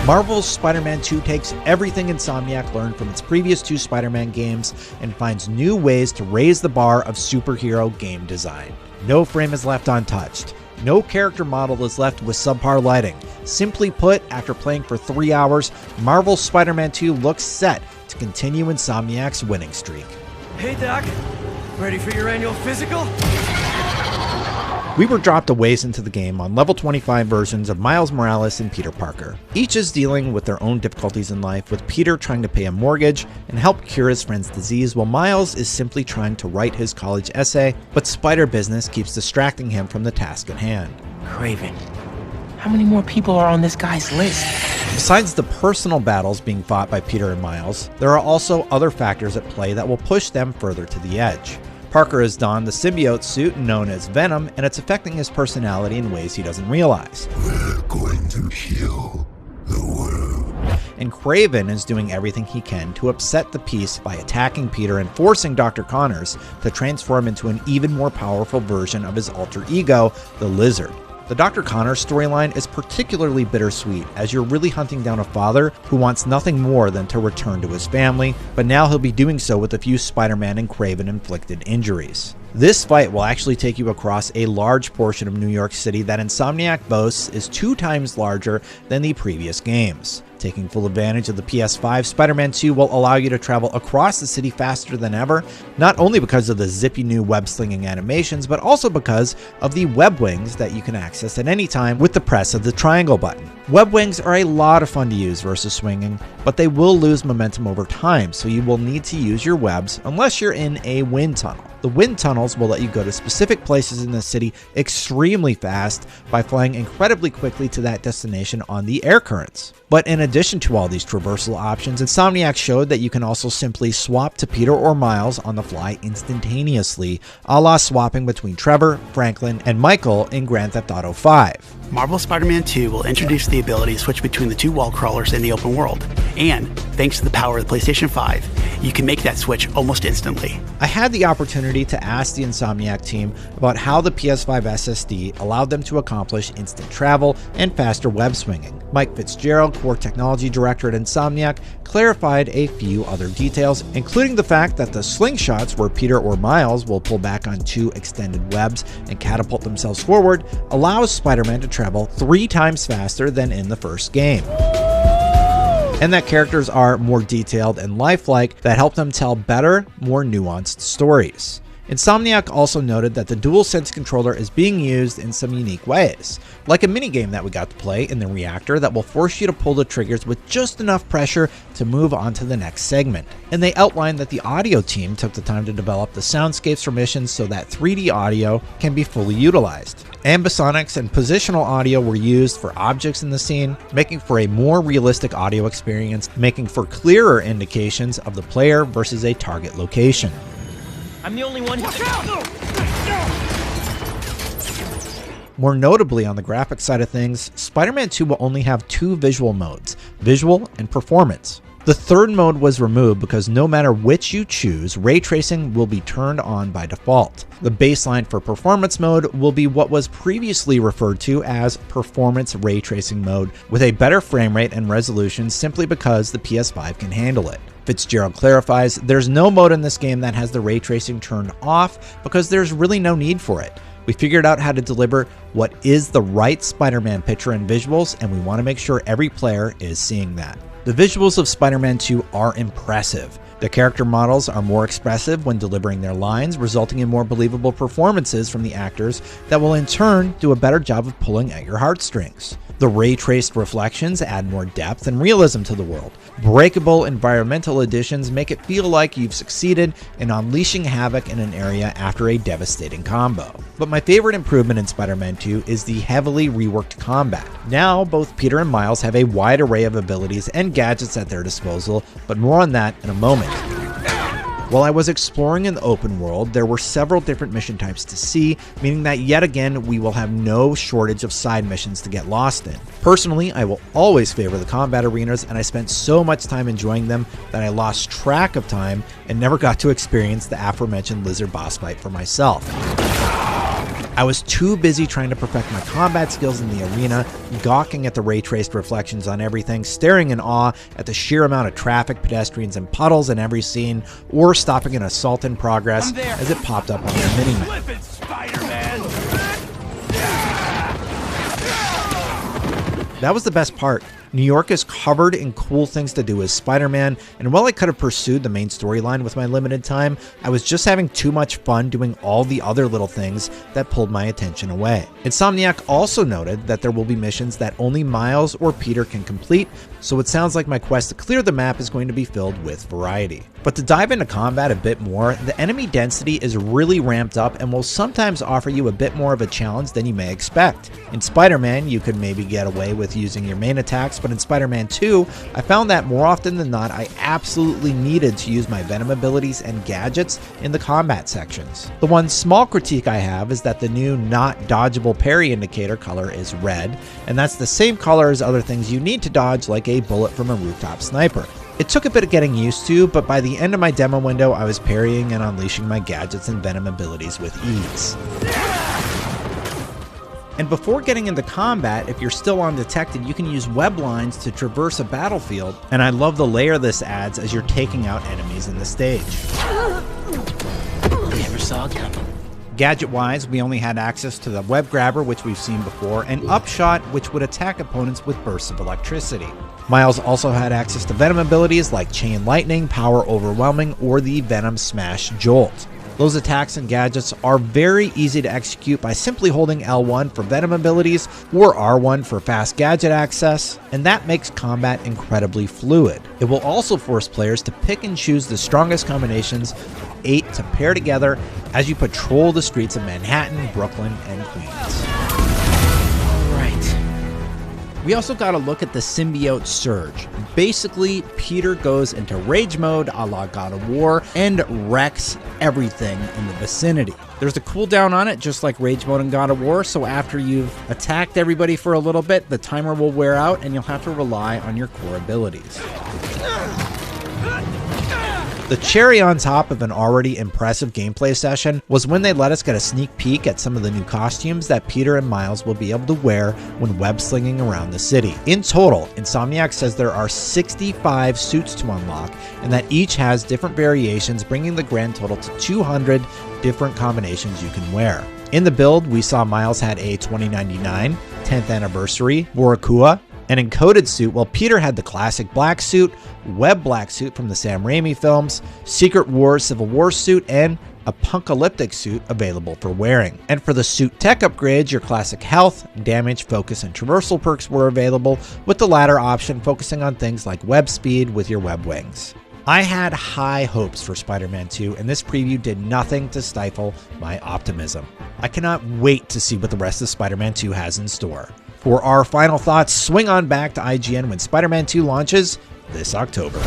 Marvel's Spider-Man 2 takes everything Insomniac learned from its previous 2 Spider-Man games and finds new ways to raise the bar of superhero game design. No frame is left untouched. No character model is left with subpar lighting. Simply put, after playing for 3 hours, Marvel's Spider-Man 2 looks set to continue Insomniac's winning streak. Hey Doc, ready for your annual physical? We were dropped a ways into the game on level 25 versions of Miles Morales and Peter Parker. Each is dealing with their own difficulties in life, with Peter trying to pay a mortgage and help cure his friend's disease, while Miles is simply trying to write his college essay, but spider business keeps distracting him from the task at hand. Craven, how many more people are on this guy's list? Besides the personal battles being fought by Peter and Miles, there are also other factors at play that will push them further to the edge. Parker has donned the symbiote suit known as Venom, and it's affecting his personality in ways he doesn't realize. We're going to heal the world. And Craven is doing everything he can to upset the peace by attacking Peter and forcing Dr. Connors to transform into an even more powerful version of his alter ego, the Lizard. The Dr. Connors storyline is particularly bittersweet, as you're really hunting down a father who wants nothing more than to return to his family, but now he'll be doing so with a few Spider-Man and Craven inflicted injuries. This fight will actually take you across a large portion of New York City that Insomniac boasts is 2 times larger than the previous games. Taking full advantage of the PS5, Spider-Man 2 will allow you to travel across the city faster than ever, not only because of the zippy new web-slinging animations, but also because of the web wings that you can access at any time with the press of the triangle button. Web wings are a lot of fun to use versus swinging, but they will lose momentum over time, so you will need to use your webs unless you're in a wind tunnel. The wind tunnels will let you go to specific places in the city extremely fast by flying incredibly quickly to that destination on the air currents. But in addition to all these traversal options, Insomniac showed that you can also simply swap to Peter or Miles on the fly instantaneously, a la swapping between Trevor, Franklin, and Michael in Grand Theft Auto V. Marvel Spider-Man 2 will introduce the ability to switch between the 2 wall crawlers in the open world, and thanks to the power of the PlayStation 5, you can make that switch almost instantly. I had the opportunity to ask the Insomniac team about how the PS5 SSD allowed them to accomplish instant travel and faster web swinging. Mike Fitzgerald, Core Technology Director at Insomniac, clarified a few other details, including the fact that the slingshots where Peter or Miles will pull back on 2 extended webs and catapult themselves forward allows Spider-Man to travel 3 times faster than in the first game. And that characters are more detailed and lifelike that help them tell better, more nuanced stories. Insomniac also noted that the DualSense controller is being used in some unique ways, like a minigame that we got to play in the reactor that will force you to pull the triggers with just enough pressure to move on to the next segment. And they outlined that the audio team took the time to develop the soundscapes for missions so that 3D audio can be fully utilized. Ambisonics and positional audio were used for objects in the scene, making for a more realistic audio experience, making for clearer indications of the player versus a target location. I'm the only one who... More notably on the graphics side of things, Spider-Man 2 will only have 2 visual modes, visual and performance. The third mode was removed because no matter which you choose, ray tracing will be turned on by default. The baseline for performance mode will be what was previously referred to as performance ray tracing mode, with a better frame rate and resolution simply because the PS5 can handle it. Fitzgerald clarifies, there's no mode in this game that has the ray tracing turned off because there's really no need for it. We figured out how to deliver what is the right Spider-Man picture and visuals, and we want to make sure every player is seeing that. The visuals of Spider-Man 2 are impressive. The character models are more expressive when delivering their lines, resulting in more believable performances from the actors that will in turn do a better job of pulling at your heartstrings. The ray-traced reflections add more depth and realism to the world. Breakable environmental additions make it feel like you've succeeded in unleashing havoc in an area after a devastating combo. But my favorite improvement in Spider-Man 2 is the heavily reworked combat. Now, both Peter and Miles have a wide array of abilities and gadgets at their disposal, but more on that in a moment. While I was exploring in the open world, there were several different mission types to see, meaning that yet again we will have no shortage of side missions to get lost in. Personally, I will always favor the combat arenas, and I spent so much time enjoying them that I lost track of time and never got to experience the aforementioned lizard boss fight for myself. I was too busy trying to perfect my combat skills in the arena, gawking at the ray-traced reflections on everything, staring in awe at the sheer amount of traffic, pedestrians, and puddles in every scene, or stopping an assault in progress as it popped up on their minimap. Flip it, Spider-Man! That was the best part. New York is covered in cool things to do as Spider-Man, and while I could have pursued the main storyline with my limited time, I was just having too much fun doing all the other little things that pulled my attention away. Insomniac also noted that there will be missions that only Miles or Peter can complete, so it sounds like my quest to clear the map is going to be filled with variety. But to dive into combat a bit more, the enemy density is really ramped up and will sometimes offer you a bit more of a challenge than you may expect. In Spider-Man, you could maybe get away with using your main attacks, but in Spider-Man 2, I found that more often than not, I absolutely needed to use my Venom abilities and gadgets in the combat sections. The one small critique I have is that the new not dodgeable parry indicator color is red, and that's the same color as other things you need to dodge, like a bullet from a rooftop sniper. It took a bit of getting used to, but by the end of my demo window, I was parrying and unleashing my gadgets and Venom abilities with ease. And before getting into combat, if you're still undetected, you can use web lines to traverse a battlefield, and I love the layer this adds as you're taking out enemies in the stage. Never saw it coming. Gadget-wise, we only had access to the web grabber, which we've seen before, and upshot, which would attack opponents with bursts of electricity. Miles also had access to Venom abilities like Chain Lightning, Power Overwhelming, or the Venom Smash Jolt. Those attacks and gadgets are very easy to execute by simply holding L1 for Venom abilities or R1 for fast gadget access, and that makes combat incredibly fluid. It will also force players to pick and choose the strongest combinations of 8 to pair together as you patrol the streets of Manhattan, Brooklyn, and Queens. We also got a look at the symbiote surge. Basically, Peter goes into rage mode a la God of War and wrecks everything in the vicinity. There's a cooldown on it, just like rage mode in God of War, so after you've attacked everybody for a little bit, the timer will wear out and you'll have to rely on your core abilities. The cherry on top of an already impressive gameplay session was when they let us get a sneak peek at some of the new costumes that Peter and Miles will be able to wear when web slinging around the city. In total, Insomniac says there are 65 suits to unlock, and that each has different variations, bringing the grand total to 200 different combinations you can wear. In the build, we saw Miles had a 2099, 10th anniversary, Borakua, an encoded suit, while Peter had the classic black suit, web black suit from the Sam Raimi films, Secret Wars Civil War suit, and a punkalyptic suit available for wearing. And for the suit tech upgrades, your classic health, damage, focus, and traversal perks were available, with the latter option focusing on things like web speed with your web wings. I had high hopes for Spider-Man 2, and this preview did nothing to stifle my optimism. I cannot wait to see what the rest of Spider-Man 2 has in store. For our final thoughts, swing on back to IGN when Spider-Man 2 launches this October.